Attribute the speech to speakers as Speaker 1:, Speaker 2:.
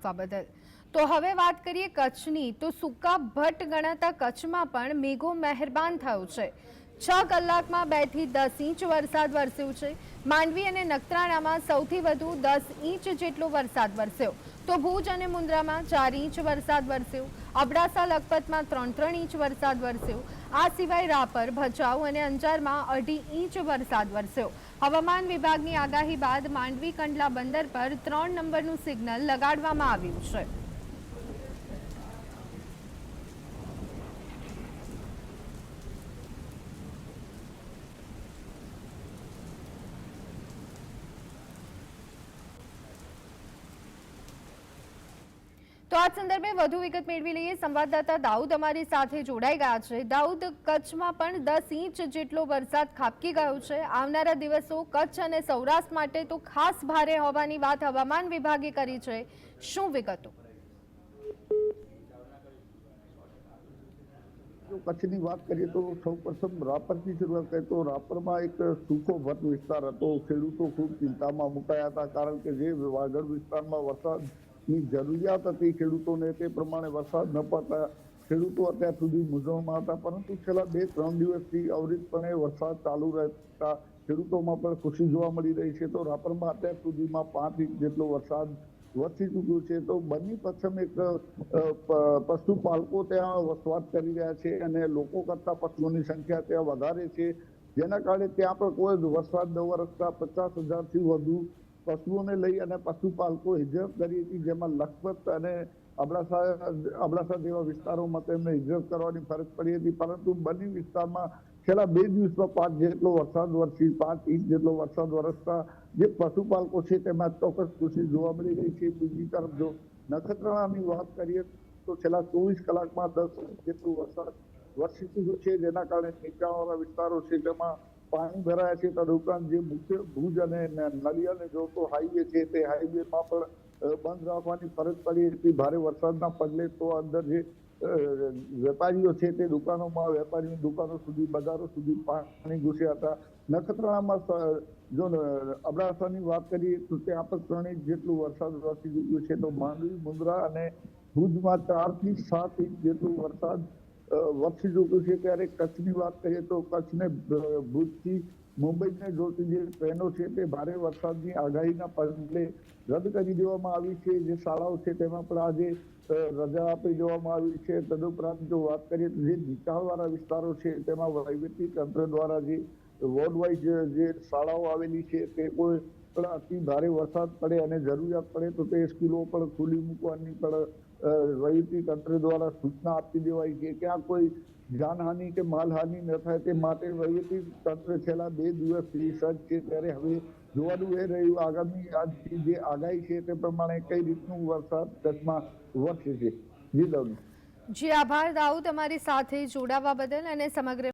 Speaker 1: આપવા બદલ। તો હવે વાત કરીએ કચ્છની, તો સૂકા ભટ્ટ ગણાતા કચ્છમાં પણ મેઘો મહેરબાન થયો છે। 6 કલાકમાં 2 થી 10 ઇંચ વરસાદ વરસ્યો છે। માંડવી અને નખત્રાણામાં સૌથી વધુ 10 ઇંચ જેટલો વરસાદ વરસ્યો, તો ભુજ અને મુન્દ્રામાં 4 ઇંચ વરસાદ વરસ્યો। અબડાસા લખપતમાં 3 ઇંચ વરસાદ વરસ્યો। આ સિવાય રાપર, ભચાઉ અને અંજારમાં 2.5 ઇંચ વરસાદ વરસ્યો। હવામાન વિભાગની આગાહી બાદ માંડવી કંડલા બંદર પર 3 નંબરનું સિગ્નલ લગાડવામાં આવ્યું છે। તો આ સંદર્ભે વધુ વિગત મેળવી લઈએ। સંવાદદાતા દાઉદ અમારી સાથે જોડાઈ ગયા છે। દાઉદ, કચ્છમાં પણ 10 ઇંચ જેટલો વરસાદ ખાબકી ગયો છે। આવનારા દિવસો કચ્છ અને સૌરાષ્ટ્ર માટે તો ખાસ ભારે હોવાની વાત હવામાન વિભાગે કરી છે। શું વિગતો?
Speaker 2: જો કચ્છની વાત કરીએ તો સૌપ્રથમ રાપરથી શરૂઆત કરીએ તો રાપરમાં એક સૂકો ભટ્ટ વિસ્તાર હતો। ખેડૂતો ખૂબ ચિંતામાં મુકાયા હતા, કારણ કે જે વાગડ વિસ્તારમાં વરસાદની જરૂરિયાત હતી ખેડૂતોને, તે પ્રમાણે વરસાદ ન પડતા ખેડૂતો અત્યાર સુધી મૂંઝવણમાં હતા। પરંતુ છેલ્લા 2-3 દિવસથી અવિરતપણે વરસાદ ચાલુ રહેતા ખેડૂતોમાં પણ ખુશી જોવા મળી રહી છે। તો રાપરમાં અત્યાર સુધીમાં 5 ઇંચ જેટલો વરસાદ વરસી ચૂક્યું છે। તો બની પચ્છમ એક પશુપાલકો ત્યાં વસવાટ કરી રહ્યા છે અને લોકો કરતા પશુઓની સંખ્યા ત્યાં વધારે છે, જેના કારણે ત્યાં પણ કોઈ વરસાદ ન વરસતા 50,000થી વધુ પશુઓને લઈ અને પશુપાલકો હિજરત કરી હતી, જેમાં લખપત અને અબડાસા જેવા વિસ્તારોમાં તેમને હિજરત કરવાની ફરજ પડી હતી। પરંતુ બની વિસ્તારમાં છેલ્લા 2 દિવસમાં 5 જેટલો વરસાદ વરસી 5 ઇંચ જેટલો વરસાદ વરસતા જે પશુપાલકો છે તેમાં ચોક્કસ ખુશી જોવા મળી રહી છે। બીજી તરફ જો નખત્રાણાની વાત કરીએ તો છેલ્લા 24 કલાકમાં 10 ઇંચ જેટલો વરસાદ વરસી ચૂક્યો છે, જેના કારણે નીચાણવાળા વિસ્તારો છે તેમાં પાણી ભરાયા છે। તદુપરાંત જે મુખ્ય ભુજ અને નલિયાને જોડતો હાઈવે છે તે હાઈવેમાં પણ બંધ રાખવાની ફરજ પડી હતી ભારે વરસાદના પગલે। તો અંદર જે વેપારીઓ છે તે દુકાનોમાં, વેપારીની દુકાનો સુધી, બજારો સુધી પાણી ઘૂસ્યા હતા। નખત્રાણામાં જો અબડાસાની વાત કરીએ તો ત્યાં પણ 3 ઇંચ જેટલું વરસાદ વરસી ચૂક્યું છે। તો માંડવી, મુન્દ્રા અને ભુજમાં 4 થી 7 ઇંચ જેટલું વરસાદ વરસી ચૂક્યું છે। ત્યારે કચ્છની વાત કરીએ તો કચ્છને ભુજથી મુંબઈને જોડતી જે ટ્રેનો છે તે ભારે વરસાદની આગાહીના પગલે રદ કરી દેવામાં આવી છે। જે શાળાઓ છે તેમાં પણ આજે રજા આપી દેવામાં આવી છે। તદુપરાંત જો વાત કરીએ તો જે નીચાણવાળા વિસ્તારો છે તેમાં વહીવટી તંત્ર દ્વારા જે વોર્ડ વાઇઝ જે શાળાઓ આવેલી છે તે કોઈ પણ અતિ ભારે વરસાદ પડે અને જરૂરિયાત પડે તો તે સ્કૂલો પણ ખુલ્લી મૂકવાની પણ વહીવટી તંત્ર દ્વારા સૂચના આપી દેવાઈ છે। ત્યાં કોઈ જાનહાનિ કે માલહાનિ ન થાય તે માટે વહીવટી તંત્ર છેલ્લા 2 દિવસથી સજ્જ છે। ત્યારે હવે જોવાનું એ રહ્યું આગામી આજથી જે આગાહી છે તે પ્રમાણે કઈ રીતનું વરસાદ કચ્છમાં વરસે છે। જી દાઉદ।
Speaker 1: જી આભાર દાઉદ, અમારી સાથે જોડાવા બદલ અને સમગ્ર